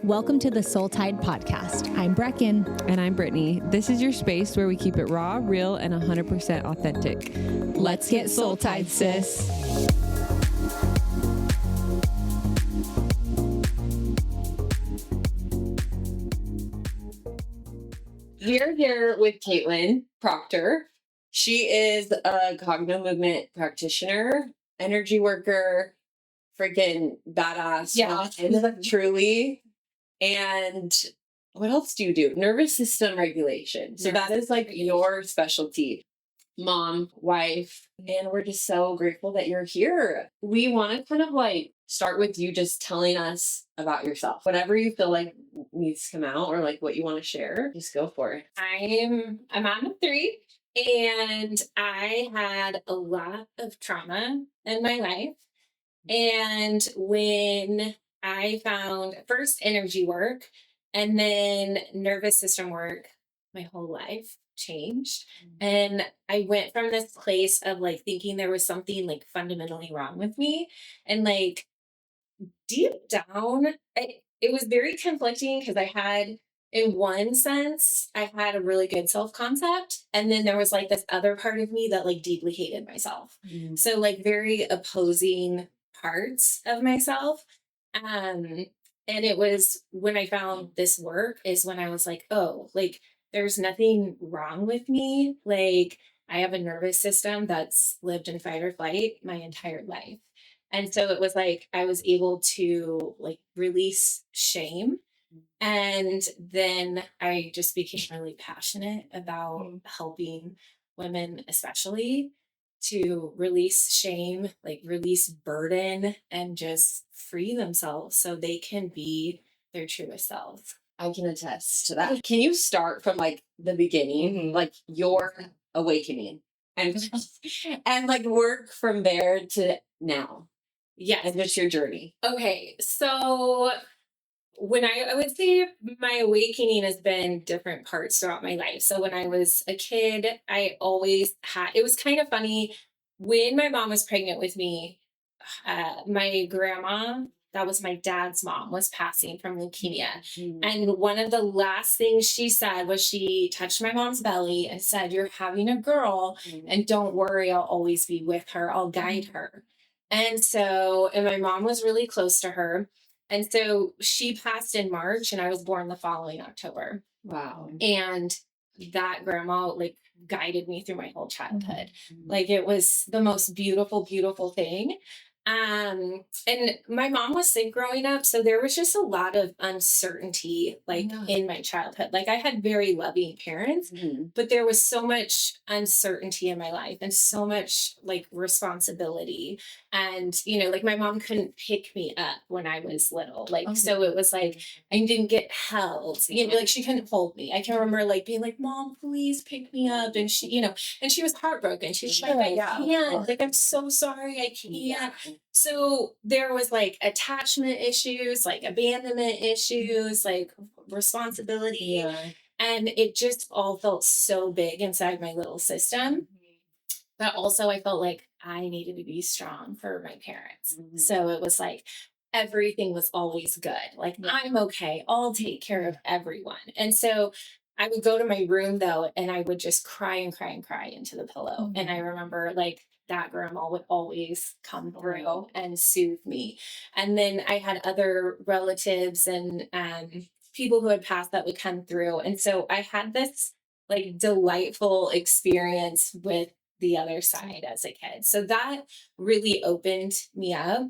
Welcome to the Soul Tide Podcast. I'm Brecken. And I'm Brittany. This is your space where we keep it raw, real, and 100% authentic. Let's get Soul Tide, sis. We're here with Caitlin Proctor. She is a cognitive movement practitioner, energy worker, freaking badass. Yeah. Truly. And what else do you do? Nervous system regulation. So that is like your specialty. Mom, wife, and we're just so grateful that you're here. We want to kind of like start with you just telling us about yourself. Whatever you feel like needs to come out or like what you want to share, just go for it. I'm a mom of 3, and I had a lot of trauma in my life. And when I found first energy work and then nervous system work, my whole life changed. And I went from this place of like thinking there was something like fundamentally wrong with me. And like deep down, it was very conflicting because I had, in one sense, I had a really good self-concept. And then there was like this other part of me that like deeply hated myself. So like very opposing parts of myself. And it was when I found this work is when I was like, oh, like there's nothing wrong with me. Like I have a nervous system that's lived in fight or flight my entire life. And so it was like I was able to like release shame. And then I just became really passionate about helping women, especially to release shame, like release burden and just free themselves so they can be their truest selves. I can attest to that. Can you start from like the beginning, like your awakening and like work from there to now? Yes. And just your journey. Okay. So when I would say my awakening has been different parts throughout my life. So when I was a kid, I always had, it was kind of funny when my mom was pregnant with me, my grandma, that was my dad's mom, was passing from leukemia. And one of the last things she said was she touched my mom's belly and said, "You're having a girl and don't worry, I'll always be with her. I'll guide her." And so, and my mom was really close to her. And so she passed in March and I was born the following October. Wow. And that grandma like guided me through my whole childhood. Like it was the most beautiful, beautiful thing. And my mom was sick growing up. So there was just a lot of uncertainty like in my childhood. Like I had very loving parents, but there was so much uncertainty in my life and so much like responsibility. And, you know, like my mom couldn't pick me up when I was little. Like, so it was like, I didn't get held, you know, like she couldn't hold me. I can remember like being like, "Mom, please pick me up." And she, you know, and she was heartbroken. She's like, "I can't, like, I'm so sorry. I can't." So there was like attachment issues, like abandonment issues, like responsibility. And it just all felt so big inside my little system. But also I felt like I needed to be strong for my parents. So it was like everything was always good. Like I'm okay. I'll take care of everyone. And so I would go to my room though, and I would just cry and cry and cry into the pillow. And I remember like that grandma would always come through and soothe me. And then I had other relatives and people who had passed that would come through. And so I had this like delightful experience with the other side as a kid. So that really opened me up.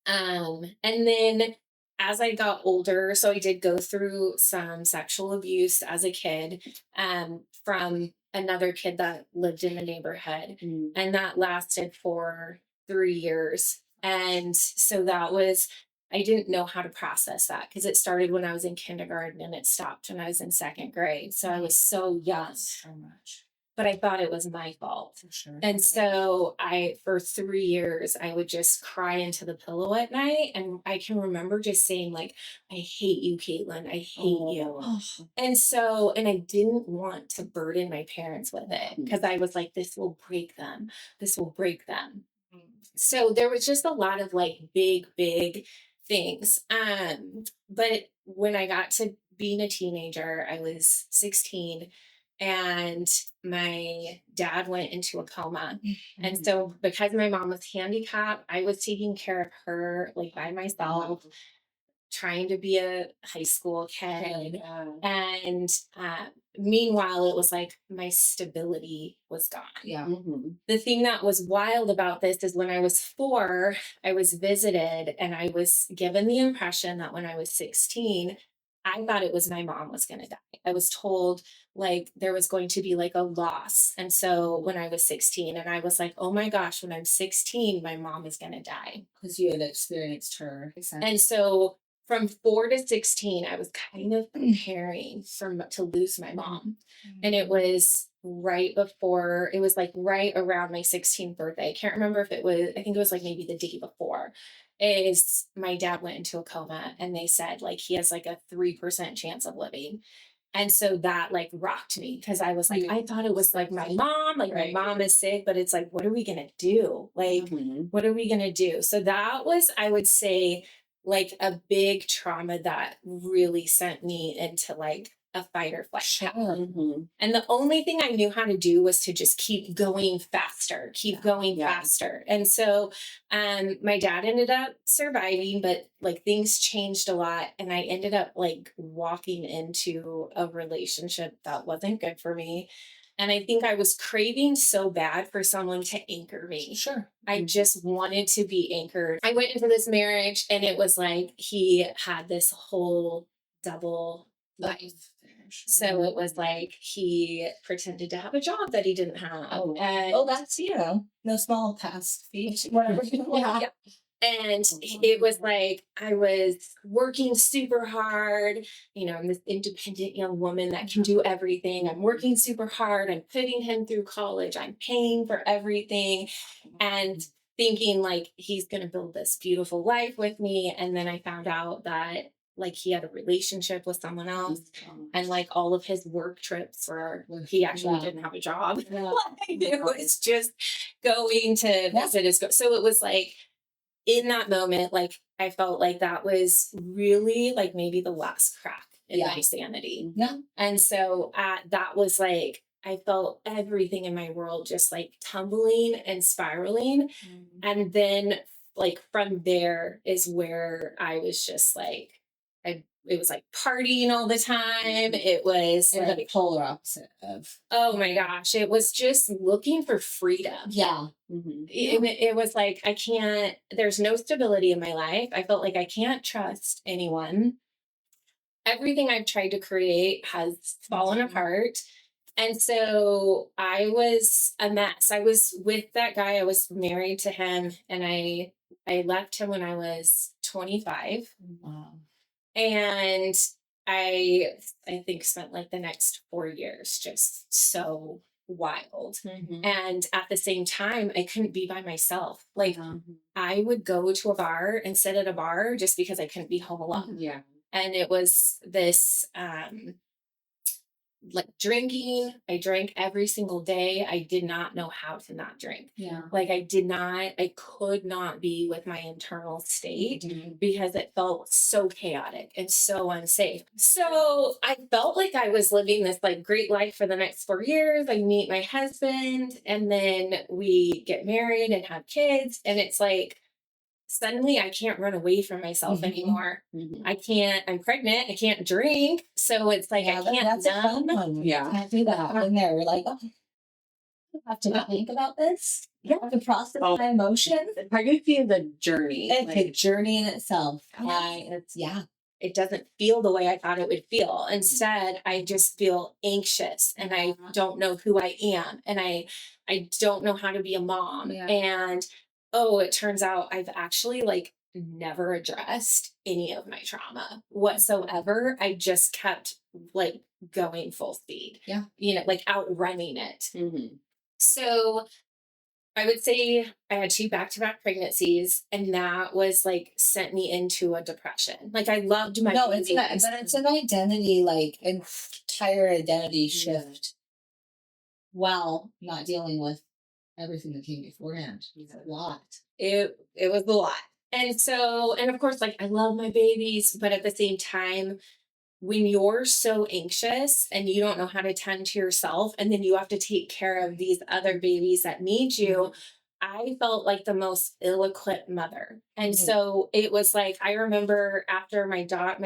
And then as I got older, so I did go through some sexual abuse as a kid from another kid that lived in the neighborhood. And that lasted for 3 years. And so that was, I didn't know how to process that because it started when I was in kindergarten and it stopped when I was in 2nd grade. So I was so young. So much. But I thought it was my fault. For sure. And so for 3 years, I would just cry into the pillow at night. And I can remember just saying like, "I hate you, Caitlin. I hate you." And so, and I didn't want to burden my parents with it because I was like, this will break them. This will break them. So there was just a lot of like big things. But when I got to being a teenager, I was 16 and my dad went into a coma. And so because my mom was handicapped, I was taking care of her like by myself, trying to be a high school kid. And meanwhile, it was like my stability was gone. Yeah. The thing that was wild about this is when I was 4, I was visited and I was given the impression that when I was 16, I thought it was my mom was going to die. I was told like there was going to be like a loss. And so when I was 16, and I was like, oh my gosh, when I'm 16, my mom is going to die. Because you had experienced her. And so from 4 to 16, I was kind of preparing to lose my mom. And it was right before, it was like right around my 16th birthday. I can't remember if it was, I think it was like maybe the day before, is my dad went into a coma and they said like he has like a 3% chance of living. And so that like rocked me because I was like, I thought it was like my mom, like my mom is sick, but it's like, what are we going to do? Like, what are we going to do? So that was, I would say, like a big trauma that really sent me into like a fight or flight. And the only thing I knew how to do was to just keep going faster, faster. And so my dad ended up surviving, but like things changed a lot. And I ended up like walking into a relationship that wasn't good for me. And I think I was craving so bad for someone to anchor me. I just wanted to be anchored. I went into this marriage and it was like he had this whole double life. So it was like he pretended to have a job that he didn't have. And that's, no small task feat, whatever. And it was like I was working super hard. I'm this independent young woman that can do everything. I'm working super hard. I'm putting him through college. I'm paying for everything and thinking like he's going to build this beautiful life with me. And then I found out that like he had a relationship with someone else and like all of his work trips were, he actually didn't have a job. It was just going to visit his, so it was like, in that moment, like I felt like that was really like maybe the last crack in my sanity. And so that was like, I felt everything in my world just like tumbling and spiraling. And then like from there is where I was just like, it was like partying all the time. It was like the polar opposite of. Oh my gosh. It was just looking for freedom. It was like, there's no stability in my life. I felt like I can't trust anyone. Everything I've tried to create has fallen apart. And so I was a mess. I was with that guy. I was married to him and I left him when I was 25. Wow. And I think spent like the next 4 years just so wild. And at the same time, I couldn't be by myself. Like I would go to a bar and sit at a bar just because I couldn't be home alone. And it was this like drinking. I drank every single day. I did not know how to not drink. Like I could not be with my internal state because it felt so chaotic and so unsafe. So I felt like I was living this like great life for the next 4 years. I meet my husband and then we get married and have kids. And it's like, suddenly I can't run away from myself anymore. I'm pregnant. I can't drink. So it's like, I can't numb. Can't do that. And they're like, oh, I have to not think about this. I have to process my emotions. Pregnancy is a journey. It's a journey in itself. It doesn't feel the way I thought it would feel. Instead, I just feel anxious and I don't know who I am. And I don't know how to be a mom. And it turns out I've actually like never addressed any of my trauma whatsoever. I just kept like going full speed. Like outrunning it. So I would say I had 2 back-to-back pregnancies and that was like sent me into a depression. Like I loved my but it's an identity, like entire identity shift while not dealing with everything that came beforehand. It's a lot. It was a lot. And so, and of course, like I love my babies, but at the same time, when you're so anxious and you don't know how to tend to yourself, and then you have to take care of these other babies that need you, I felt like the most ill-equipped mother. And so it was like, I remember after my daughter,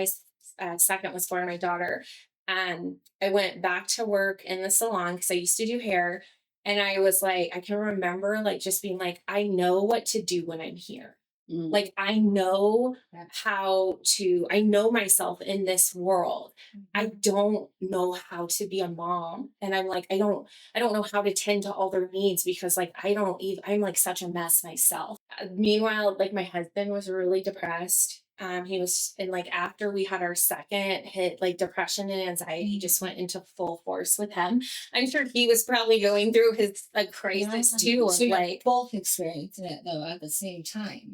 second was born, my daughter, I went back to work in the salon because I used to do hair. And I was like, I can remember like just being like, I know what to do when I'm here. Like I know I know myself in this world. I don't know how to be a mom. And I'm like, I don't know how to tend to all their needs because like I'm like such a mess myself. Meanwhile, like my husband was really depressed. He was, and like after we had our second hit, like depression and anxiety just went into full force with him. I'm sure he was probably going through his crisis too. So Of you're like, both experiencing it though at the same time.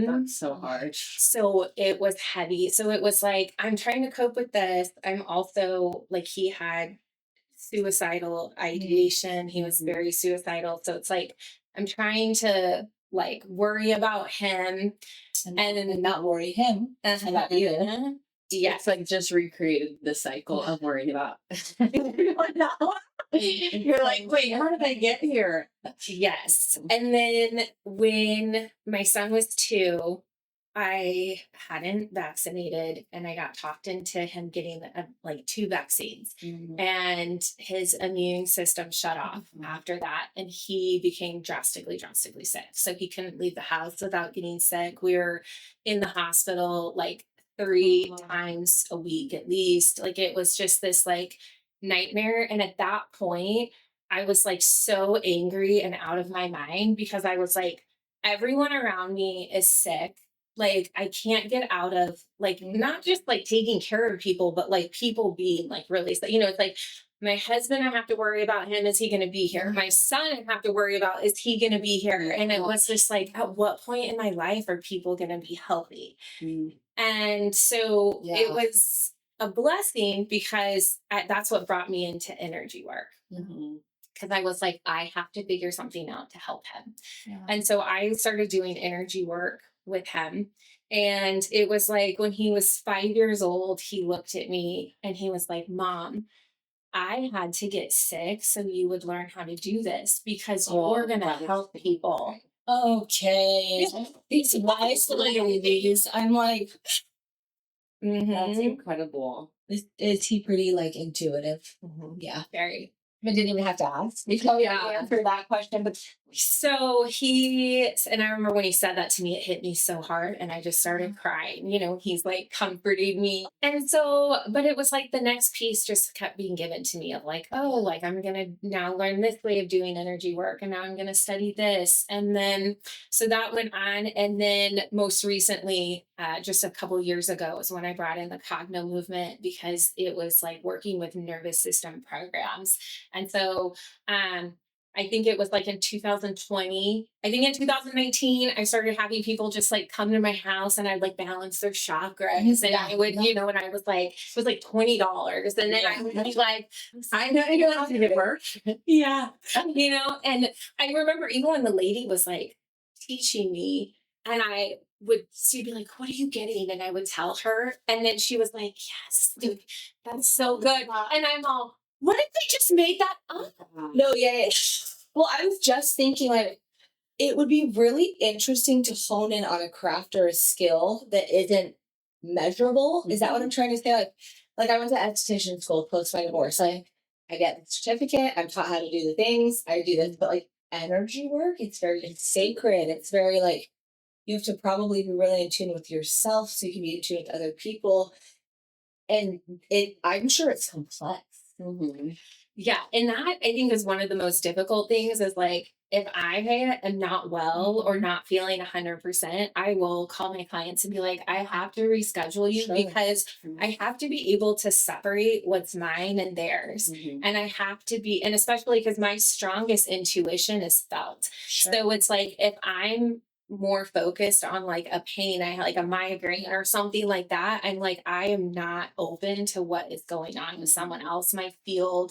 That's so hard. so it was heavy. So it was like, I'm trying to cope with this. I'm also like, he had suicidal ideation. He was very suicidal. So it's like, I'm trying to like worry about him And not worry him about you. Yeah. It's like just recreated the cycle of worrying about. You're like, wait, how did I get here? Yes. And then when my son was 2, I hadn't vaccinated and I got talked into him getting like 2 vaccines. And his immune system shut off after that. And he became drastically sick. So he couldn't leave the house without getting sick. We were in the hospital like 3 times a week at least. Like it was just this like nightmare. And at that point, I was like so angry and out of my mind because I was like, everyone around me is sick. Like I can't get out of like not just like taking care of people, but like people being like really sick. It's like my husband, I have to worry about him. Is he going to be here? My son, I have to worry about, is he going to be here? And it was just like, at what point in my life are people going to be healthy? And so it was a blessing because that's what brought me into energy work. Because I was like, I have to figure something out to help him. And so I started doing energy work with him. And it was like when he was 5 years old, he looked at me and he was like, Mom, I had to get sick so you would learn how to do this because you're going to help people. Okay. These nice ladies. I'm like, That's incredible. is he pretty like intuitive? Yeah. Very. I didn't even have to ask. Answer that question. But so and I remember when he said that to me, it hit me so hard and I just started crying. He's like comforting me. And so, but it was like the next piece just kept being given to me of like, oh, like I'm going to now learn this way of doing energy work. And now I'm going to study this. And then, so that went on. And then most recently, just a couple years ago was when I brought in the Cogno movement because it was like working with nervous system programs. And so I think it was like in 2020. I think in 2019, I started having people just like come to my house and I'd like balance their chakras. And I would, and I was like, it was like $20. And then I would be like, I know you have to get work. yeah. And I remember even when the lady was like teaching me and she'd be like, what are you getting? And I would tell her. And then she was like, yes, dude, that's so good. And I'm all, what if they just made that up? No, yeah. Well, I was just thinking like it would be really interesting to hone in on a craft or a skill that isn't measurable. Is that what I'm trying to say? Like I went to esthetician school post my divorce. I get the certificate. I'm taught how to do the things. I do this, but like energy work, it's sacred. It's very like you have to probably be really in tune with yourself so you can be in tune with other people. And I'm sure it's complex. Yeah. And that I think is one of the most difficult things is like, if I am not well or not feeling 100%, I will call my clients and be like, I have to reschedule you because I have to be able to separate what's mine and theirs. And I have to be, and especially because my strongest intuition is felt. So it's like, if I'm more focused on like a pain, I like a migraine or something like that, I'm like, I am not open to what is going on with someone else. My field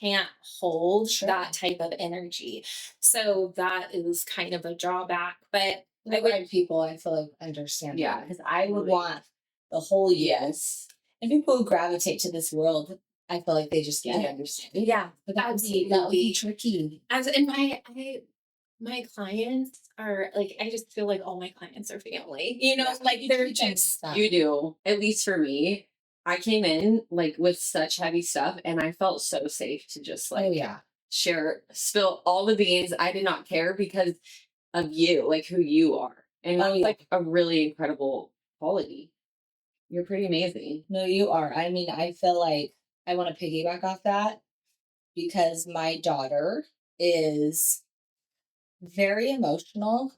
can't hold that type of energy. So that is kind of a drawback. But The would- right people, I feel like understand Yeah, because I would totally. want the whole you. Yes. And people who gravitate to this world, I feel like they just get Yeah. it, understand. Yeah, But that would be absolutely. tricky. As in my clients are like, I just feel like all my clients are family. You know, Yeah. like You they're treat them just like that. You do. At least for me. I came in like with such heavy stuff and I felt so safe to just like Oh yeah. spill all the beans. I did not care because of you, like who you are. And Oh, that's yeah. like a really incredible quality. You're pretty amazing. No, you are. I mean, I feel like I want to piggyback off that because my daughter is very emotional,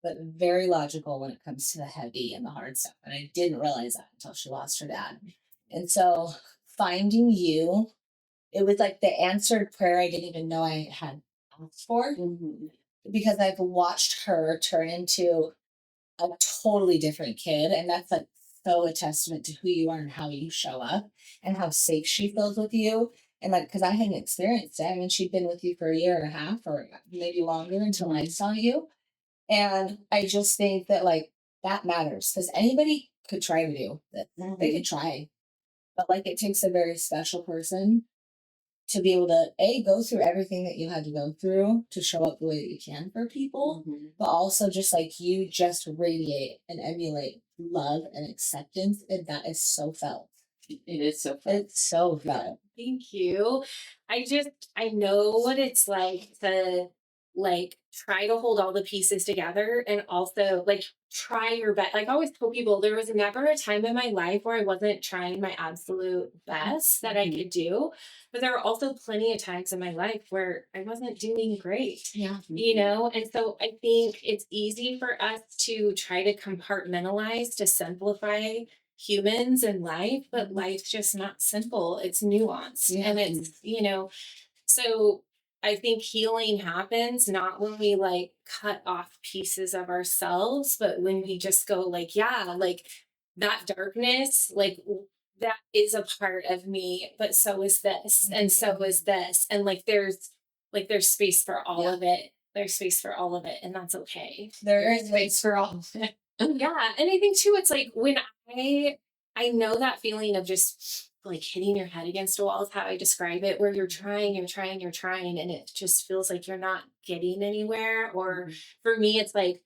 but very logical when it comes to the heavy and the hard stuff. And I didn't realize that until she lost her dad. And so finding you, it was like the answered prayer I didn't even know I had asked for because I've watched her turn into a totally different kid. And that's like so a testament to who you are and how you show up and how safe she feels with you. And like, because I hadn't experienced it. I mean, she'd been with you for a year and a half or maybe longer until I saw you. And I just think that like that matters because anybody could try to do this. They could try. But like it takes a very special person to be able to go through everything that you had to go through to show up the way that you can for people, but also just like you just radiate and emulate love and acceptance, and that is so felt. It is so fun. It's so felt. Thank you. I know what it's like to like try to hold all the pieces together and also like try your best. Like I always tell people there was never a time in my life where I wasn't trying my absolute best that I could do. But there were also plenty of times in my life where I wasn't doing great. Yeah. You know, and so I think it's easy for us to try to compartmentalize to simplify humans and life, but life's just not simple. It's nuanced. Yeah. And it's, you know, so I think healing happens not when we like cut off pieces of ourselves, but when we just go like, yeah, like that darkness, like that is a part of me, but so is this, and so is this. And like there's space for all of it. There's space for all of it, and that's okay. There is space for all of it. Yeah. And I think too, it's like when I know that feeling of just like hitting your head against a wall is how I describe it, where you're trying, and it just feels like you're not getting anywhere. Or for me, it's like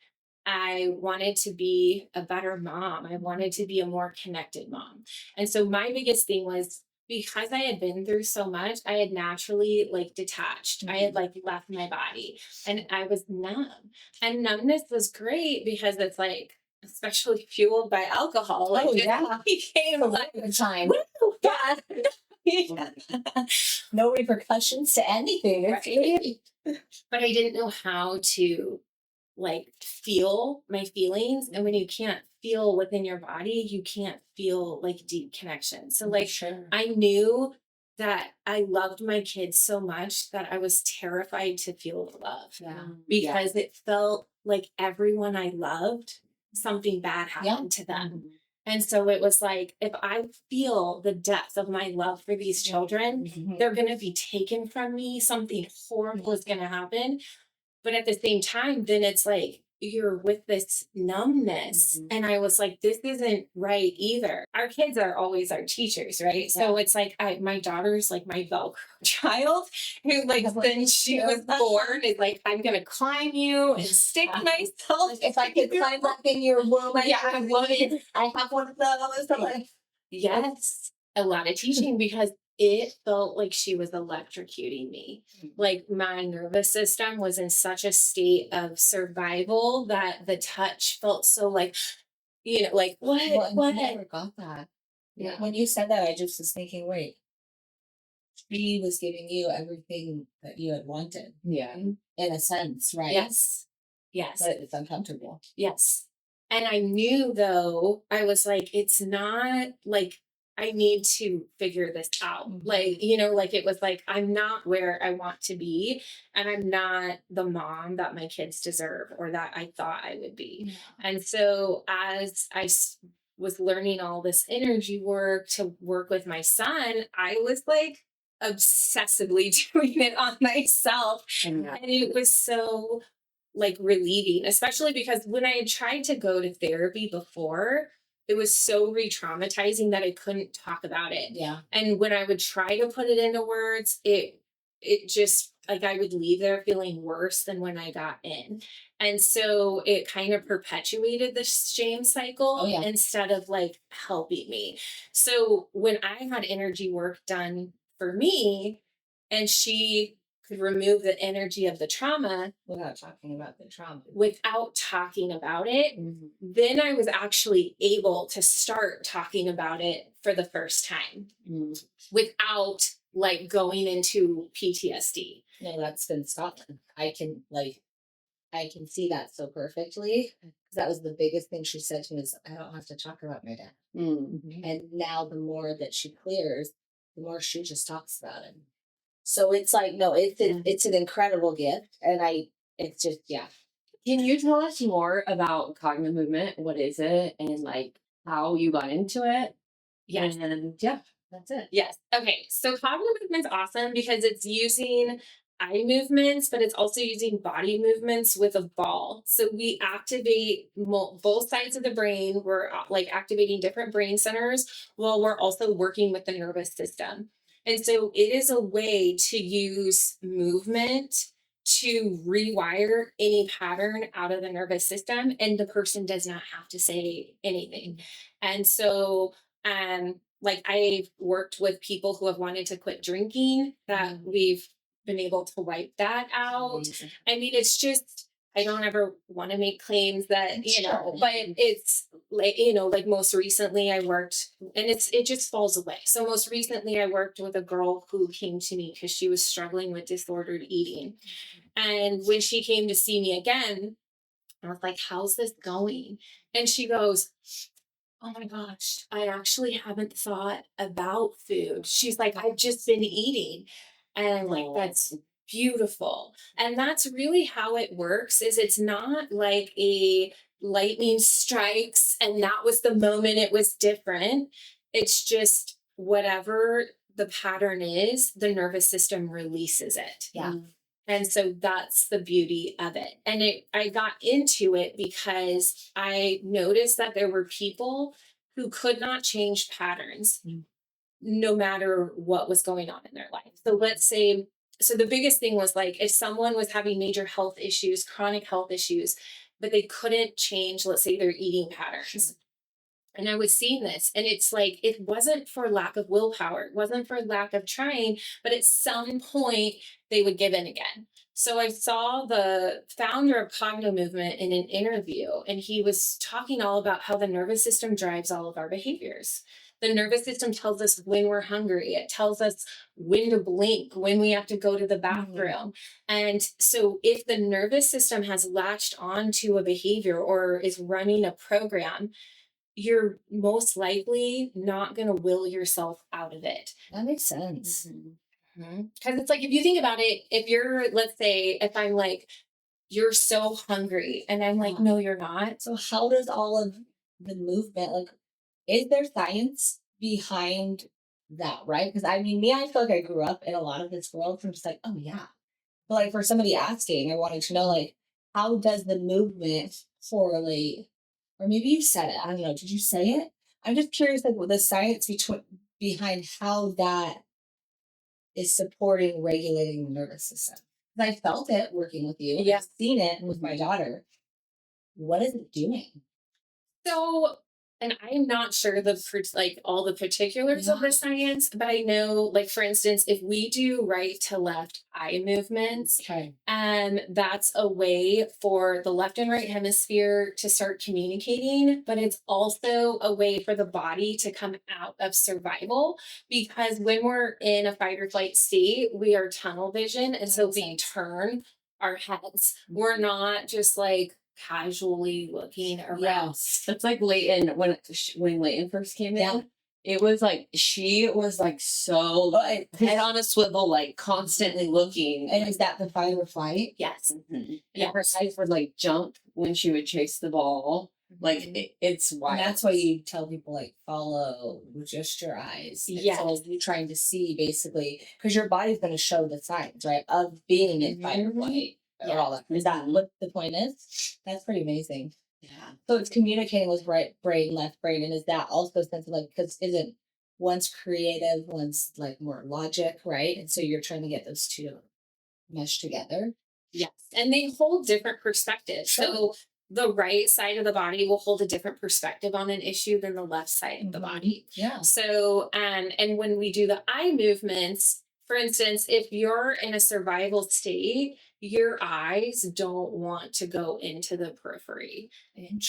I wanted to be a better mom. I wanted to be a more connected mom. And so my biggest thing was because I had been through so much, I had naturally like detached. I had like left my body and I was numb. And numbness was great because it's like, especially fueled by alcohol. Like it became like a time. woo, Yeah. No repercussions to anything. right. But I didn't know how to like feel my feelings. And when you can't feel within your body, you can't feel like deep connection. So like I knew that I loved my kids so much that I was terrified to feel the love. Because it felt like everyone I loved, something bad happened to them. And so it was like, if I feel the depth of my love for these children, they're going to be taken from me. Something horrible is going to happen. But at the same time, then it's like, you're with this numbness. And I was like, this isn't right either. Our kids are always our teachers, right? So it's like, my daughter's like my Velcro child who like, since she was born is like, I'm going to climb you and stick myself. If I could climb up in your womb, I would. I have one of those. Like, Yes. A lot of teaching because it felt like she was electrocuting me. Like my nervous system was in such a state of survival that the touch felt so like, you know, like what? I never got that. Yeah. When you said that, I just was thinking, wait, she was giving you everything that you had wanted. Yeah. In a sense, right? Yes. But it's uncomfortable. Yes. And I knew though, I was like, it's not like I need to figure this out. Like, you know, like it was like, I'm not where I want to be. And I'm not the mom that my kids deserve or that I thought I would be. And so as I was learning all this energy work to work with my son, I was like obsessively doing it on myself. And it was so like relieving, especially because when I had tried to go to therapy before, it was so re-traumatizing that I couldn't talk about it. Yeah. And when I would try to put it into words, it just like I would leave there feeling worse than when I got in. And so it kind of perpetuated the shame cycle instead of like helping me. So when I had energy work done for me and she could remove the energy of the trauma Without talking about the trauma. without talking about it, then I was actually able to start talking about it for the first time without like going into PTSD. No, that's been Scotland. I can see that so perfectly. That was the biggest thing she said to me is I don't have to talk about my dad. And now the more that she clears, the more she just talks about it. So it's like, no, it's an incredible gift. And it's just, yeah. Can you tell us more about cognitive movement? What is it? And like how you got into it? Yes. And yeah, that's it. Yes. Okay. So cognitive movement's awesome because it's using eye movements, but it's also using body movements with a ball. So we activate both sides of the brain. We're like activating different brain centers while we're also working with the nervous system. And so it is a way to use movement to rewire any pattern out of the nervous system, and the person does not have to say anything. And so, like I've worked with people who have wanted to quit drinking that we've been able to wipe that out. Amazing. I mean, it's just, I don't ever want to make claims that, but it's like, like most recently I worked and it just falls away. So most recently I worked with a girl who came to me because she was struggling with disordered eating. And when she came to see me again, I was like, how's this going? And she goes, oh my gosh, I actually haven't thought about food. She's like, I've just been eating. And I'm like, that's beautiful. And that's really how it works is it's not like a lightning strikes and that was the moment it was different. It's just whatever the pattern is, the nervous system releases it. Yeah. And so that's the beauty of it. And I got into it because I noticed that there were people who could not change patterns no matter what was going on in their life. So let's say, so the biggest thing was like if someone was having major health issues, chronic health issues, but they couldn't change, let's say, their eating patterns. And I was seeing this, and it's like, it wasn't for lack of willpower. It wasn't for lack of trying, but at some point they would give in again. So I saw the founder of Cognitive Movement in an interview, and he was talking all about how the nervous system drives all of our behaviors. The nervous system tells us when we're hungry. It tells us when to blink, when we have to go to the bathroom. And so if the nervous system has latched onto a behavior or is running a program, you're most likely not going to will yourself out of it. That makes sense. Because it's like, if you think about it, if you're, let's say, if I'm like, you're so hungry, and I'm like, no, you're not. So how does all of the movement, like, is there science behind that, right? Because I mean, I feel like I grew up in a lot of this world from just like, oh yeah. But like for somebody asking, I wanted to know, like, how does the movement correlate? Or maybe you said it. I don't know. Did you say it? I'm just curious, like, what the science behind how that is supporting regulating the nervous system. Because I felt it working with you. Yeah. I've seen it with my daughter. What is it doing? So, and I'm not sure like all the particulars of the science, but I know, like, for instance, if we do right to left eye movements, that's a way for the left and right hemisphere to start communicating, but it's also a way for the body to come out of survival, because when we're in a fight or flight state, we are tunnel vision. And so we turn our heads. We're not just like casually looking around. Yes. That's like Leighton, when Leighton first came in, it was like, she was like so like head on a swivel, like constantly looking. And is that the fight or flight? Yes. And her eyes would like jump when she would chase the ball. Like it's wild. And that's why you tell people, like, follow with just your eyes. Yes. So you're trying to see basically, because your body's going to show the signs, right, of being in fight or flight. or all that. Is that what the point is? That's pretty amazing. Yeah. So it's communicating with right brain, left brain, and is that also sense of like, because isn't one's creative, one's like more logic, right? And so you're trying to get those two mesh together. Yes. And they hold different perspectives. Sure. So the right side of the body will hold a different perspective on an issue than the left side of the body. Yeah. So, and when we do the eye movements, for instance, if you're in a survival state, your eyes don't want to go into the periphery.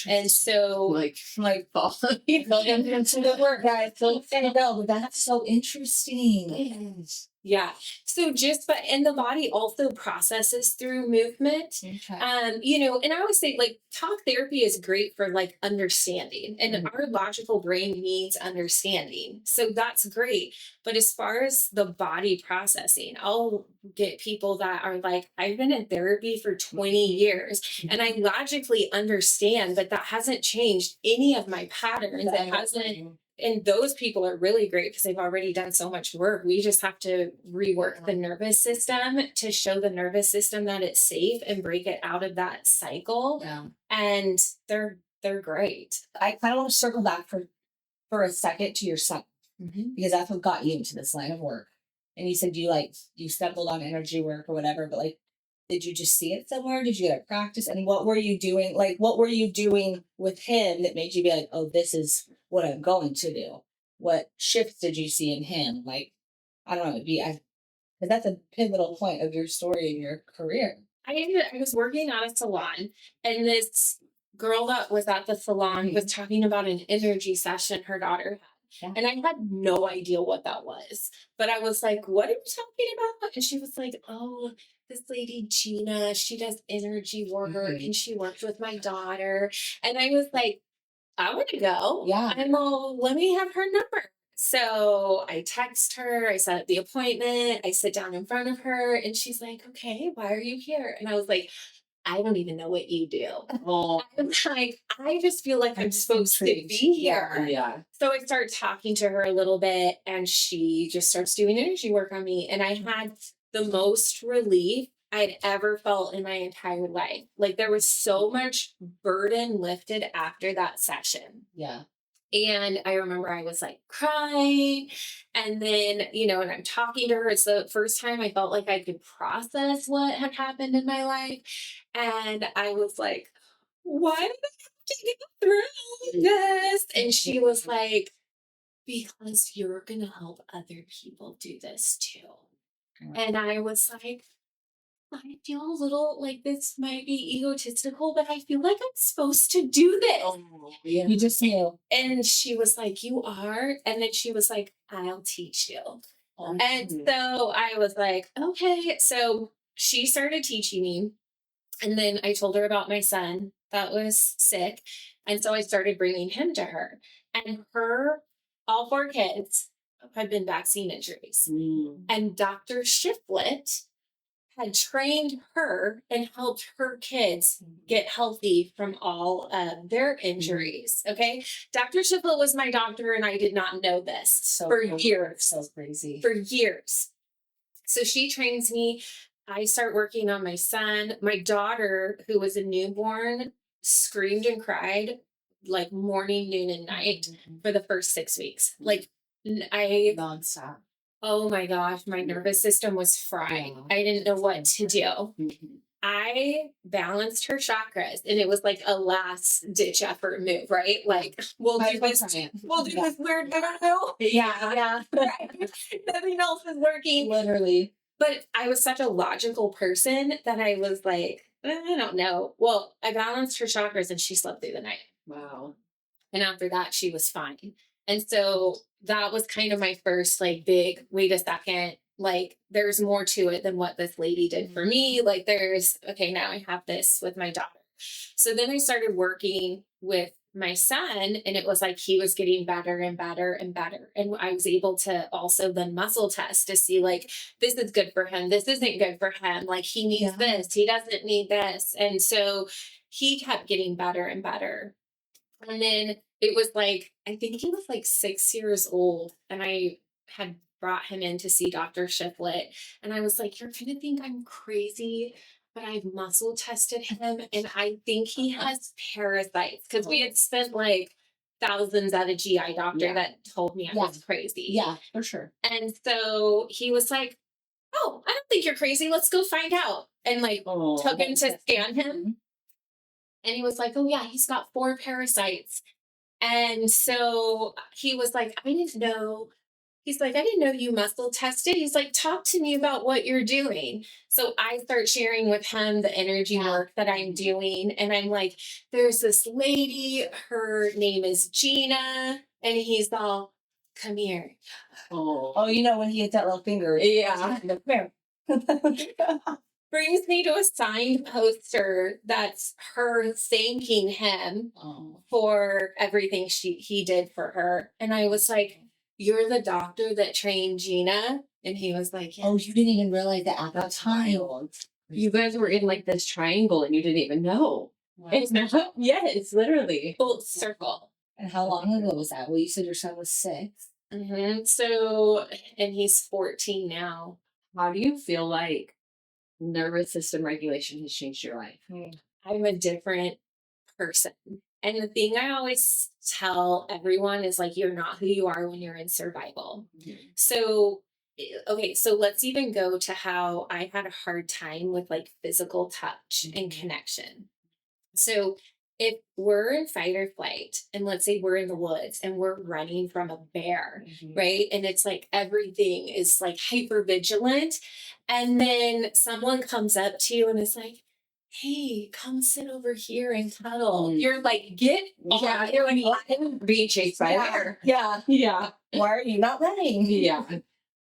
And so, Like fall. Some good work, guys. So but that's so interesting. yeah. So and the body also processes through movement. You know, and I always say like talk therapy is great for like understanding, and our logical brain needs understanding. So that's great. But as far as the body processing, I'll get people that are like, I've been in therapy for 20 years and I logically understand, but that hasn't changed any of my patterns. It hasn't. And those people are really great because they've already done so much work. We just have to rework the nervous system to show the nervous system that it's safe and break it out of that cycle. Yeah. And they're great. I kind of want to circle back for a second to your son, because that's what got you into this line of work. And you said you stumbled on energy work or whatever, but like, did you just see it somewhere? Did you get a practice? And what were you doing? Like, what were you doing with him that made you be like, oh, this is what I'm going to do? What shifts did you see in him? Like, I don't know, because that's a pivotal point of your story and your career. I was working at a salon, and this girl that was at the salon was talking about an energy session her daughter had. Yeah. And I had no idea what that was. But I was like, what are you talking about? And she was like, oh, this lady, Gina, she does energy work and she worked with my daughter. And I was like, I want to go. Yeah. And let me have her number. So I text her, I set up the appointment, I sit down in front of her, and she's like, okay, why are you here? And I was like, I don't even know what you do. Oh. I'm like, I just feel like I'm supposed to be here. Yeah. So I start talking to her a little bit, and she just starts doing energy work on me. And I had the most relief I'd ever felt in my entire life. Like there was so much burden lifted after that session. Yeah. And I remember I was like crying, and then, and I'm talking to her. It's the first time I felt like I could process what had happened in my life. And I was like, why did I have to go through this? And she was like, because you're going to help other people do this too. And I was like, I feel a little like this might be egotistical, but I feel like I'm supposed to do this. Oh, yeah. You just knew. And she was like, you are. And then she was like, I'll teach you. And so I was like, okay. So she started teaching me. And then I told her about my son that was sick. And so I started bringing him to her. And all 4 kids had been vaccine injuries. And Dr. Shiflett had trained her and helped her kids get healthy from all of their injuries. Okay. Dr. Shiflett was my doctor, and I did not know this for years. So crazy. For years. So she trains me. I start working on my son. My daughter, who was a newborn, screamed and cried like morning, noon, and night for the first 6 weeks. Like nonstop. Oh my gosh, my nervous system was fried. Yeah. I didn't know what to do. I balanced her chakras, and it was like a last ditch effort move, right? Like we'll do this weird no. Yeah. Nothing else is working. Literally. But I was such a logical person that I was like, I don't know. Well, I balanced her chakras, and she slept through the night. Wow. And after that, she was fine. And so that was kind of my first like big, wait a second, like there's more to it than what this lady did for me. Like okay, now I have this with my daughter. So then I started working with my son, and it was like he was getting better and better and better. And I was able to also then muscle test to see like, this is good for him. This isn't good for him. Like he needs this. He doesn't need this. And so he kept getting better and better. And then it was like, I think he was like 6 years old, and I had brought him in to see Dr. Shiflett. And I was like, you're going to think I'm crazy, but I've muscle tested him and I think he has parasites because we had spent like thousands at a GI doctor that told me I was crazy. Yeah, for sure. And so he was like, oh, I don't think you're crazy. Let's go find out. And like took him to scan him. And he was like, oh yeah, he's got 4 parasites. And so he was like, I didn't know. He's like, I didn't know you muscle tested. He's like, talk to me about what you're doing. So I start sharing with him the energy work that I'm doing. And I'm like, there's this lady, her name is Gina. And he's all, come here. Oh, you know when he hits that little finger. Yeah. Come here. Brings me to a signed poster that's her thanking him for everything he did for her. And I was like, you're the doctor that trained Gina? And he was like, yeah. Oh, you didn't even realize that at that time. You guys were in like this triangle and you didn't even know. Wow. Yes, literally. Full circle. And how long ago was that? Well, you said your son was 6. So, and he's 14 now. How do you feel like nervous system regulation has changed your life? I'm a different person. And the thing I always tell everyone is like, you're not who you are when you're in survival. So, okay, so let's even go to how I had a hard time with like physical touch and connection. So if we're in fight or flight, and let's say we're in the woods and we're running from a bear, right? And it's like everything is like hyper vigilant. And then someone comes up to you and is like, hey, come sit over here and cuddle. You're like, get off. You're like, I'm being chased by a bear. Yeah. Yeah. Why are you not running? Yeah.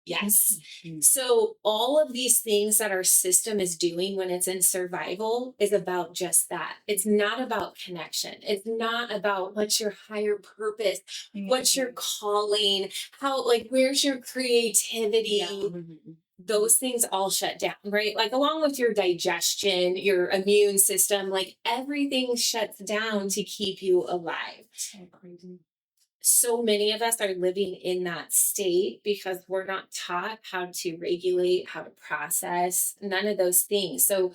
yes. So all of these things that our system is doing when it's in survival is about just that. It's not about connection. It's not about what's your higher purpose, what's your calling, how, like, where's your creativity. Those things all shut down, right? Like along with your digestion, your immune system, like everything shuts down to keep you alive. So crazy. So many of us are living in that state because we're not taught how to regulate, how to process, none of those things. So,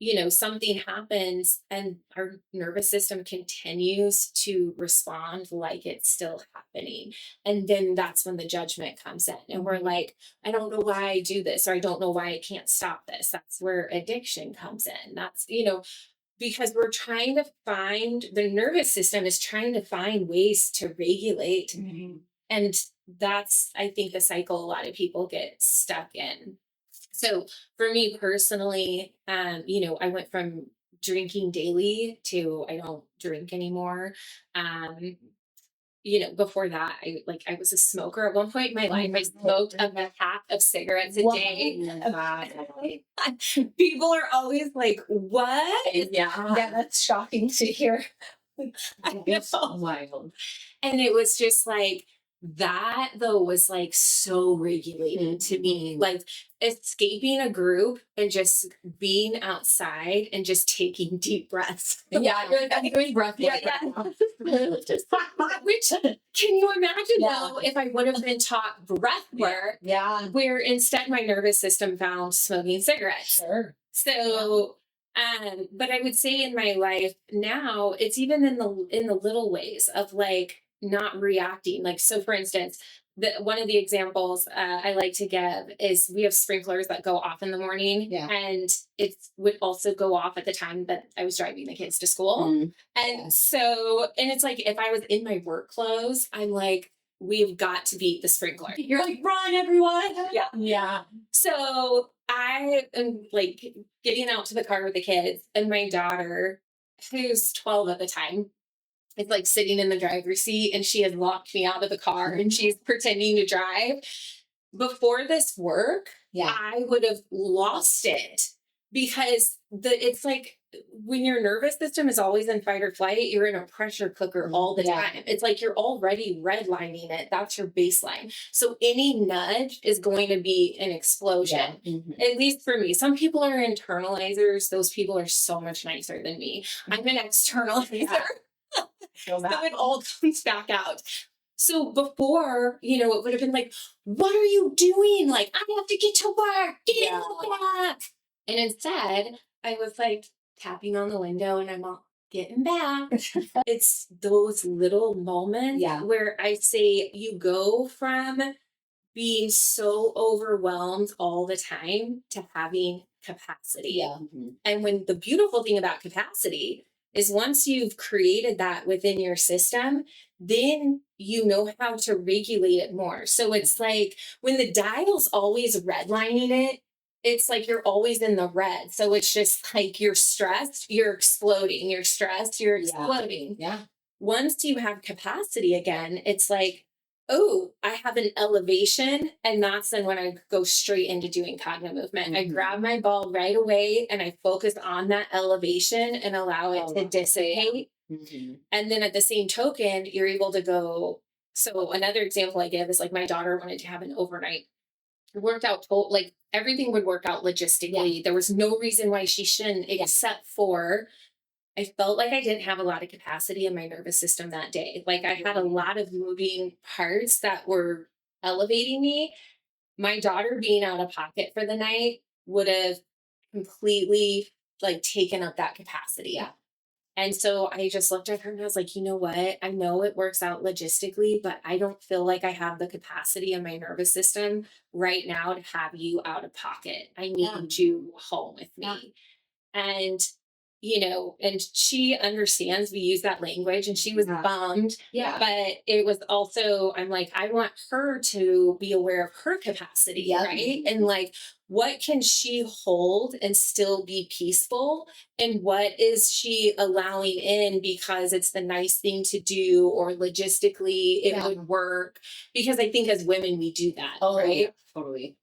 you know, something happens and our nervous system continues to respond like it's still happening. And then that's when the judgment comes in. And we're like, I don't know why I do this, or I don't know why I can't stop this. That's where addiction comes in. That's, you know, because we're trying to find, the nervous system is trying to find ways to regulate. And that's, I think, the cycle a lot of people get stuck in. So for me personally, you know, I went from drinking daily to I don't drink anymore. You know, before that, I was a smoker. At one point in my life, I smoked a pack of cigarettes a day. People are always like, what? Yeah, that's shocking to hear. I It's know. wild. And it was just like, that though was like so regulating to me, like escaping a group and just being outside and just taking deep breaths. Yeah, you're like, I'm doing breath work. Which, can you imagine though, if I would have been taught breath work, where instead my nervous system found smoking cigarettes. Sure. So, but I would say in my life now, it's even in the little ways of like not reacting. Like, so for instance, one of the examples I like to give is we have sprinklers that go off in the morning, and it would also go off at the time that I was driving the kids to school. And so, and it's like, if I was in my work clothes, I'm like, we've got to beat the sprinkler. You're like, run everyone. Yeah. So I am like getting out to the car with the kids, and my daughter, who's 12 at the time, is like sitting in the driver's seat, and she has locked me out of the car and she's pretending to drive. Before this work, I would have lost it because it's like when your nervous system is always in fight or flight, you're in a pressure cooker all the time. It's like you're already redlining it. That's your baseline. So any nudge is going to be an explosion. At least for me. Some people are internalizers. Those people are so much nicer than me. I'm an externalizer. So it all comes back out. So before, you know, it would have been like, what are you doing? Like, I have to get to work. Get in the back. And instead, I was like tapping on the window and I'm all getting back. It's those little moments Yeah. where I say you go from being so overwhelmed all the time to having capacity. Yeah. And when the beautiful thing about capacity is once you've created that within your system, then you know how to regulate it more. So it's like when the dial's always redlining it, it's like you're always in the red. So it's just like you're stressed, you're exploding, you're stressed, you're exploding. Yeah. Once you have capacity again, it's like, oh, I have an elevation. And that's then when I go straight into doing cognitive movement. I grab my ball right away and I focus on that elevation and allow it to dissipate. And then at the same token, you're able to go. So another example I give is like my daughter wanted to have an overnight. It worked out, like everything would work out logistically. There was no reason why she shouldn't, except for I felt like I didn't have a lot of capacity in my nervous system that day. Like I had a lot of moving parts that were elevating me. My daughter being out of pocket for the night would have completely like taken up that capacity. Yeah. And so I just looked at her and I was like, you know what? I know it works out logistically, but I don't feel like I have the capacity in my nervous system right now to have you out of pocket. I need you home with me. And and she understands we use that language and she was bummed. Yeah. But it was also, I'm like, I want her to be aware of her capacity, right? And like, what can she hold and still be peaceful? And what is she allowing in because it's the nice thing to do or logistically it would work? Because I think as women, we do that, right? Yeah, totally.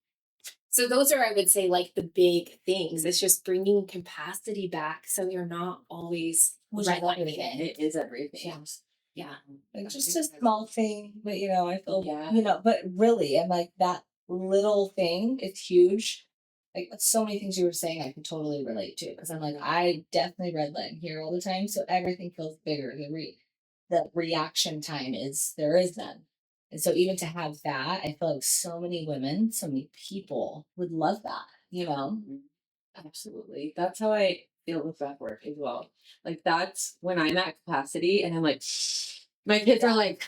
So those are, I would say, like the big things. It's just bringing capacity back so you're not always redlining it. It is everything. Yeah. Like just a small thing, but I feel, but really, I'm like that little thing, it's huge. Like so many things you were saying, I can totally relate to because I'm like, I definitely redline here all the time. So everything feels bigger. The reaction time there is none. And so even to have that, I feel like so many women, so many people would love that, Absolutely. That's how I feel with breath work as well. Like that's when I'm at capacity and I'm like, my kids are like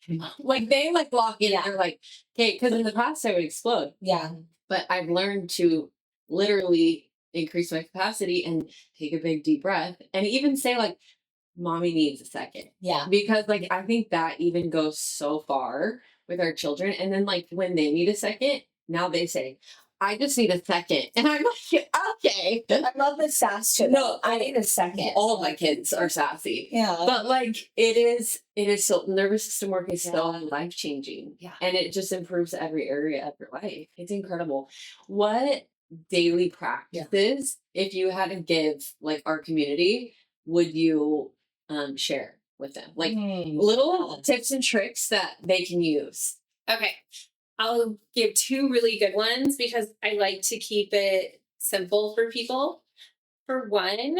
they like block in. They're like, okay, because in the past I would explode. Yeah. But I've learned to literally increase my capacity and take a big deep breath and even say like, mommy needs a second. Yeah. Because like I think that even goes so far with our children. And then like when they need a second, now they say, I just need a second. And I'm like, okay. I love the sass too. No, I need a second. All of my kids are sassy. Yeah. But like it is so nervous system work is so life changing. Yeah. And it just improves every area of your life. It's incredible. What daily practices, if you had to give like our community, would you share with them? Like little tips and tricks that they can use. Okay. I'll give two really good ones because I like to keep it simple for people. For one,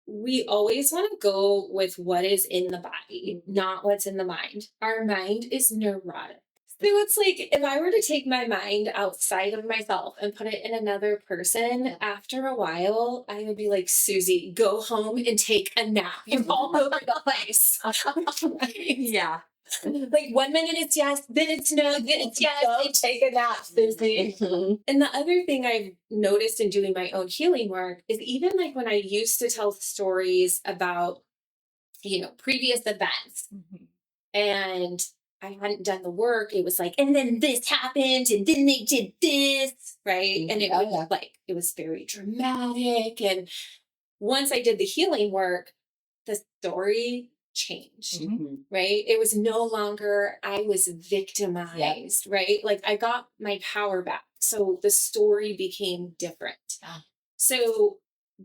we always want to go with what is in the body, not what's in the mind. Our mind is neurotic. So it's like if I were to take my mind outside of myself and put it in another person, after a while, I would be like, Susie, go home and take a nap. You're all over the place. Right? Yeah. Like 1 minute it's yes, then it's no, then it's yes. Go take a nap, Susie. And the other thing I've noticed in doing my own healing work is even like when I used to tell stories about, previous events and I hadn't done the work, it was like, and then this happened and then they did this, right? And it was like, it was very dramatic. And once I did the healing work, the story changed, right? It was no longer, I was victimized, right? Like I got my power back. So the story became different. So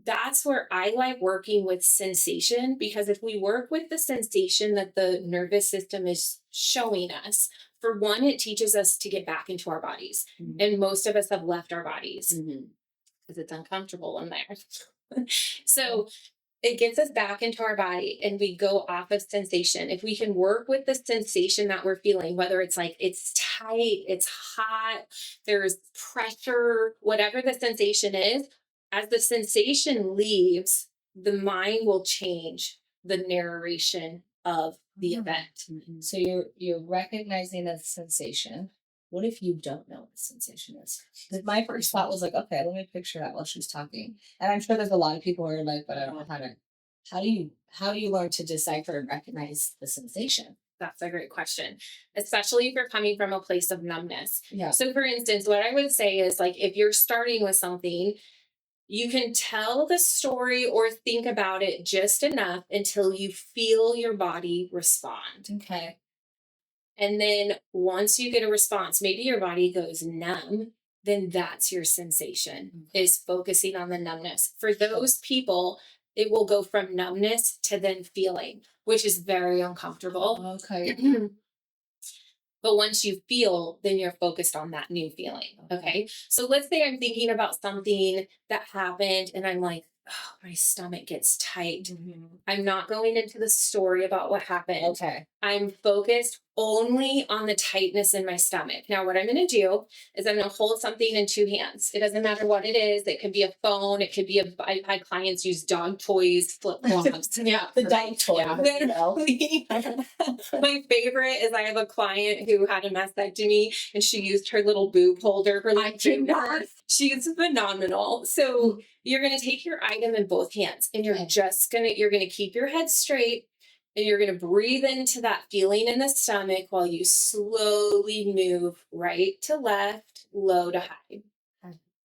that's where I like working with sensation, because if we work with the sensation that the nervous system is showing us, for one, it teaches us to get back into our bodies. And most of us have left our bodies because it's uncomfortable in there. So it gets us back into our body and we go off of sensation. If we can work with the sensation that we're feeling, whether it's like it's tight, it's hot, there's pressure, whatever the sensation is, As the sensation leaves, the mind will change the narration of the event. So you're recognizing the sensation. What if you don't know what the sensation is? 'Cause my first thought was like, okay, let me picture that while she's talking. And I'm sure there's a lot of people who are like, but I don't know how to. How do you learn to decipher and recognize the sensation? That's a great question, especially if you're coming from a place of numbness. Yeah. So, for instance, what I would say is like if you're starting with something, you can tell the story or think about it just enough until you feel your body respond. Okay. And then once you get a response, maybe your body goes numb, then that's your sensation, is focusing on the numbness. For those people, it will go from numbness to then feeling, which is very uncomfortable. Okay. But once you feel, then you're focused on that new feeling. Okay. So let's say I'm thinking about something that happened and I'm like, oh, my stomach gets tight. I'm not going into the story about what happened. Okay. I'm focused only on the tightness in my stomach. Now, what I'm going to do is I'm going to hold something in two hands. It doesn't matter what it is. It could be a phone. It could be I've had clients use dog toys, flip flops. Yeah. The dog toy. Yeah. My favorite is I have a client who had a mastectomy and she used her little boob holder for like She's phenomenal. So you're going to take your item in both hands and you're going to keep your head straight and you're going to breathe into that feeling in the stomach while you slowly move right to left, low to high.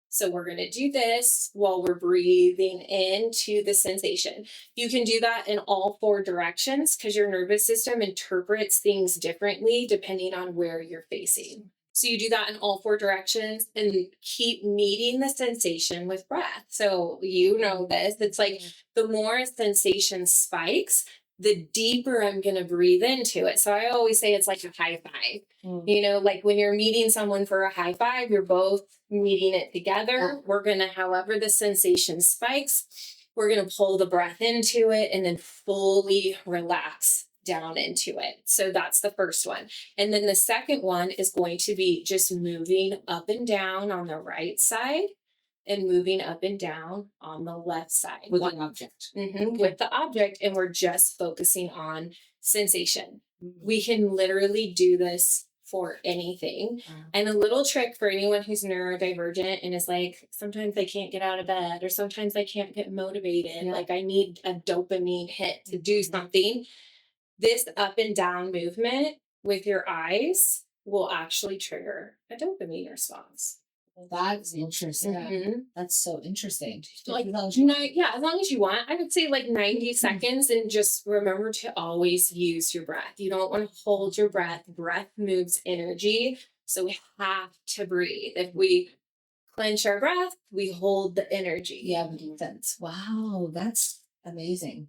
So we're going to do this while we're breathing into the sensation. You can do that in all four directions because your nervous system interprets things differently depending on where you're facing. So you do that in all four directions and keep meeting the sensation with breath. So you know this, it's like the more a sensation spikes, the deeper I'm going to breathe into it. So I always say it's like a high five. You know, like when you're meeting someone for a high five, you're both meeting it together. We're going to, however the sensation spikes, we're going to pull the breath into it and then fully relax down into it. So that's the first one. And then the second one is going to be just moving up and down on the right side and moving up and down on the left side. With an object. With the object, and we're just focusing on sensation. We can literally do this for anything. And a little trick for anyone who's neurodivergent and is like, sometimes I can't get out of bed or sometimes I can't get motivated. Like I need a dopamine hit to do something. This up and down movement with your eyes will actually trigger a dopamine response. That's interesting. That's so interesting. Like, as long as you want. I would say like 90 seconds and just remember to always use your breath. You don't want to hold your breath. Breath moves energy. So we have to breathe. If we clench our breath, we hold the energy. Yeah, makes sense. Wow, that's amazing.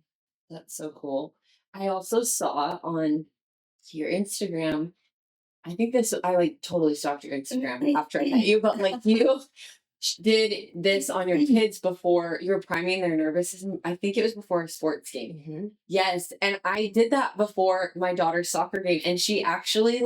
That's so cool. I also saw on your Instagram, I think I like totally stalked your Instagram after I met you, but like you did this on your kids before you were priming their nervous system. I think it was before a sports game. Yes. And I did that before my daughter's soccer game. And she actually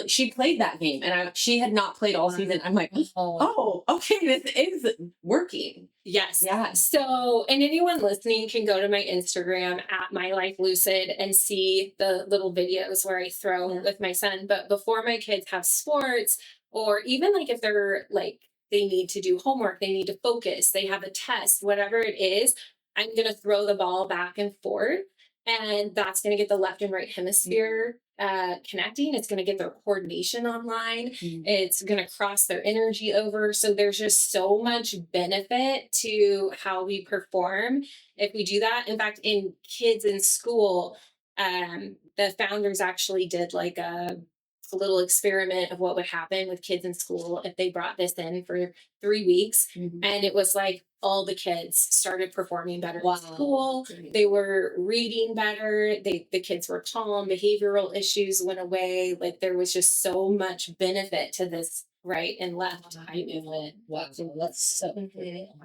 she played that game and she had not played all season. I'm like, oh, okay, this is working. Yes. Yeah. So, and anyone listening can go to my Instagram at My Life Lucid and see the little videos where I throw with my son. But before my kids have sports, or even like if they're like, they need to do homework, they need to focus, they have a test, whatever it is, I'm going to throw the ball back and forth. And that's going to get the left and right hemisphere connecting. It's going to get their coordination online. It's going to cross their energy over. So there's just so much benefit to how we perform if we do that. In fact, in kids in school, the founders actually did like a little experiment of what would happen with kids in school if they brought this in for 3 weeks. And it was like all the kids started performing better in school. They were reading better. The kids were calm. Behavioral issues went away. Like there was just so much benefit to this right and left eye movement. Wow, that's so cool.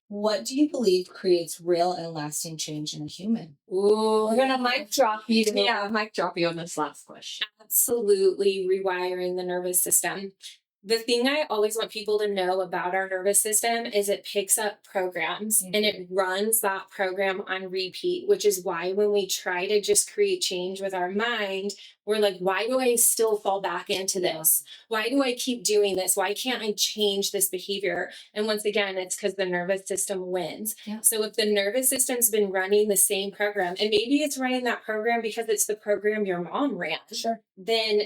What do you believe creates real and lasting change in a human? Ooh, We're gonna mic drop you. Yeah, mic drop you on this last question. Absolutely rewiring the nervous system. the thing I always want people to know about our nervous system is it picks up programs and it runs that program on repeat, which is why when we try to just create change with our mind, we're like, why do I still fall back into this? Why do I keep doing this? Why can't I change this behavior? And once again, it's because the nervous system wins. Yeah. So if the nervous system's been running the same program, and maybe it's running that program because it's the program your mom ran, then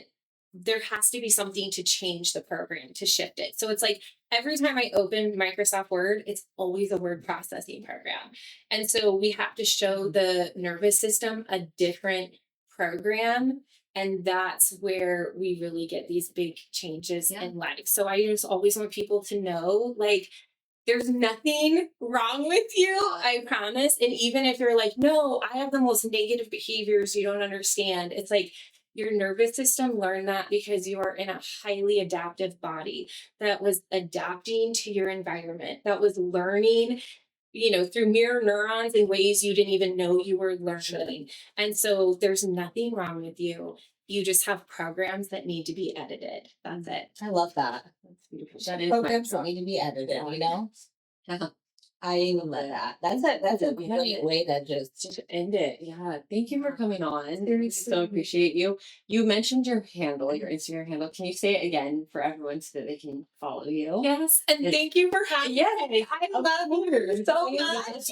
there has to be something to change the program, to shift it. So it's like every time I open Microsoft Word, it's always a word processing program. And so we have to show the nervous system a different program. And that's where we really get these big changes in life. So I just always want people to know, like, there's nothing wrong with you, I promise. And even if you're like, no, I have the most negative behaviors, you don't understand. It's like, your nervous system learned that because you are in a highly adaptive body that was adapting to your environment, that was learning, through mirror neurons in ways you didn't even know you were learning. And so there's nothing wrong with you. You just have programs that need to be edited. That's it. I love that. That's beautiful. That is Programs that need to be edited, I love that. That's a great way to just end it. Yeah. Thank you for coming on. We so appreciate you. You mentioned your handle, your Instagram handle. Can you say it again for everyone so that they can follow you? Yes. And thank you for having me. I love you so much.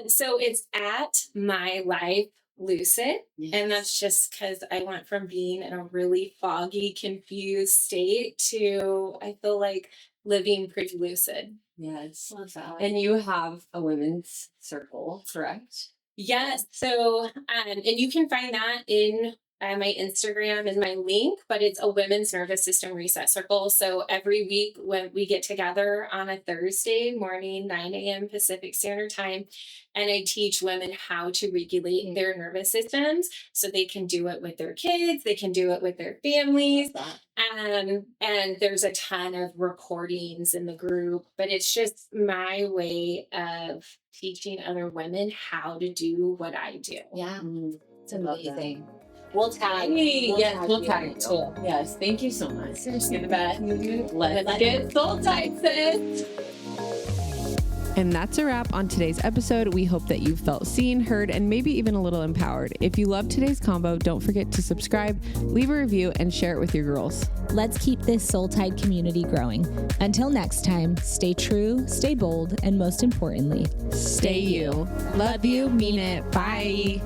So it's at My Life Lucid. And that's just because I went from being in a really foggy, confused state to, I feel like, living pretty lucid. Yes. Love that. And you have a women's circle, correct? Yes. So, and you can find that in my Instagram and my link, but it's a women's nervous system reset circle. So every week when we get together on a Thursday morning, 9 a.m. Pacific Standard Time, and I teach women how to regulate their nervous systems so they can do it with their kids, they can do it with their families. And there's a ton of recordings in the group, but it's just my way of teaching other women how to do what I do. Yeah. It's amazing. We'll tag. We'll tag too. Yes, thank you so much. You're the best. Let's get soul tight, sis. And that's a wrap on today's episode. We hope that you felt seen, heard, and maybe even a little empowered. If you loved today's combo, don't forget to subscribe, leave a review, and share it with your girls. Let's keep this Soul Tide community growing. Until next time, stay true, stay bold, and most importantly, Stay you. Love you, mean it. Bye.